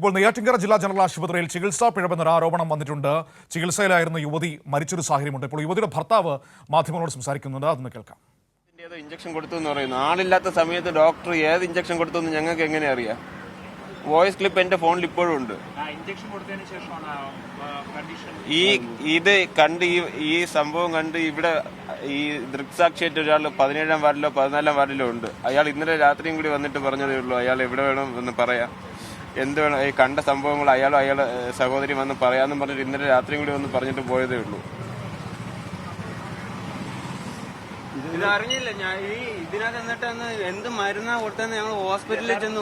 ഇപ്പോൾ നെയ്യാറ്റിൻകര ജില്ലാ ജനറൽ ആശുപത്രിയിൽ ചികിത്സാ പിഴവെന്നൊരു ആരോപണം വന്നിട്ടുണ്ട്. ചികിത്സയിലായിരുന്ന യുവതി മരിച്ചൊരു സാഹചര്യമുണ്ട്. ഇപ്പോൾ യുവതിയുടെ ഭർത്താവ് മാധ്യമങ്ങളോട് സംസാരിക്കുന്നുണ്ട്. അതൊന്ന് കേൾക്കാം. ഇഞ്ചക്ഷൻ കൊടുത്തു എന്ന് പറയുന്നു. ആളില്ലാത്ത സമയത്ത് ഡോക്ടർ ഏത് ഇഞ്ചക്ഷൻ കൊടുത്തു എന്ന് ഞങ്ങൾക്ക് എങ്ങനെ അറിയാം? വോയിസ് ക്ലിപ്പ് എന്റെ ഫോണിൽ ഇപ്പോഴും ഉണ്ട്. ഇത് കണ്ട് ഈ സംഭവം കണ്ട് ഇവിടെ ഈ ദൃക്സാക്ഷിയായിട്ട് ഒരാൾ 17-ാം വാർഡിലോ 14-ാം വാർഡിലോ ഉണ്ട്. അയാൾ ഇന്നലെ രാത്രിയും കൂടി വന്നിട്ട് പറഞ്ഞതേ ഉള്ളൂ അയാൾ എവിടെ വേണം എന്ന് പറയാം, എന്ത് വേണം, ഈ കണ്ട സംഭവങ്ങൾ അയാളെ സഹോദരി വന്ന് പറയാമെന്ന് പറഞ്ഞിട്ട് ഇന്നലെ രാത്രിയും കൂടി വന്ന് പറഞ്ഞിട്ട് പോയതേ ഉള്ളൂ. ഇത് അറിഞ്ഞില്ല. ഞാൻ ഇതിനകത്ത് എന്നിട്ട് എന്ത് മരുന്നാ കൊടുത്തെന്ന് ഞങ്ങൾ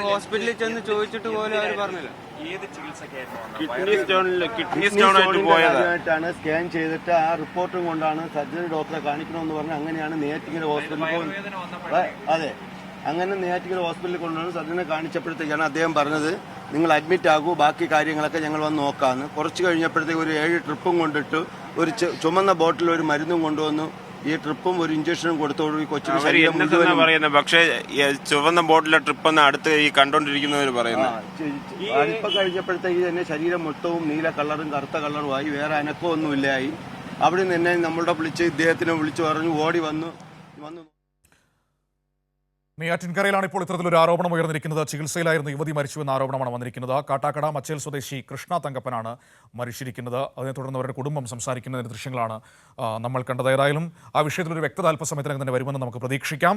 ഹോസ്പിറ്റലിൽ ചെന്ന് ചോദിച്ചിട്ട് പോലും അവർ പറഞ്ഞില്ല. കിഡ്നി സ്റ്റോണായിട്ട് പോയതായിട്ടാണ്. സ്കാൻ ചെയ്തിട്ട് ആ റിപ്പോർട്ടും കൊണ്ടാണ് സർജറി ഡോക്ടറെ കാണിക്കണമെന്ന് പറഞ്ഞ് അങ്ങനെയാണ് നെയ്യാറ്റിൻകര ഹോസ്പിറ്റലിൽ പോകുന്നത്. അതെ, അങ്ങനെ നെയ്യാറ്റിൻകര ഹോസ്പിറ്റലിൽ കൊണ്ടുവന്ന് സർജനെ കാണിച്ചപ്പോഴത്തേക്കാണ് അദ്ദേഹം പറഞ്ഞത് നിങ്ങൾ അഡ്മിറ്റ് ആകൂ, ബാക്കി കാര്യങ്ങളൊക്കെ ഞങ്ങൾ വന്ന് നോക്കാമെന്ന്. കുറച്ച് കഴിഞ്ഞപ്പോഴത്തേക്ക് ഒരു 7 ട്രിപ്പും കൊണ്ടിട്ട് ഒരു ചുമന്ന ബോട്ടിൽ ഒരു മരുന്നും കൊണ്ടുവന്നു. ഈ ട്രിപ്പും ഒരു ഇഞ്ചക്ഷനും കൊടുത്തോളൂ. ഈ കൊച്ചിന് പറയുന്നത് പക്ഷേ ചുവന്ന ബോട്ടിലെ ട്രിപ്പ് അടുത്ത് ഈ കണ്ടോണ്ടിരിക്കുന്നവർ പറയുന്നത് അല്പം കഴിഞ്ഞപ്പോഴത്തേക്ക് തന്നെ ശരീരം മൊത്തവും നീല കളറും കറുത്ത കളറുമായി, വേറെ അനക്കമൊന്നുമില്ലായി. അവിടെ നിന്ന് തന്നെ നമ്മളുടെ ഇദ്ദേഹത്തിനെ വിളിച്ചു പറഞ്ഞു, ഓടി വന്നു. നെയ്യാറ്റിൻകരയിലാണ് ഇപ്പോൾ ഇത്തരത്തിലൊരു ആരോപണം ഉയർന്നിരിക്കുന്നത്. ചികിത്സയിലായിരുന്ന യുവതി മരിച്ചുവെന്ന ആരോപണമാണ് വന്നിരിക്കുന്നത്. കാട്ടാക്കട മച്ചേൽ സ്വദേശി കൃഷ്ണ തങ്കപ്പനാണ് മരിച്ചിരിക്കുന്നത്. അതിനെ തുടർന്ന് അവരുടെ കുടുംബം സംസാരിക്കുന്നതിന്റെ ദൃശ്യങ്ങളാണ് നമ്മൾ കണ്ടത്. ഏതായാലും ആ വിഷയത്തിലൊരു വ്യക്തത അല്പസമയത്തിനകം തന്നെ വരുമെന്ന് നമുക്ക് പ്രതീക്ഷിക്കാം.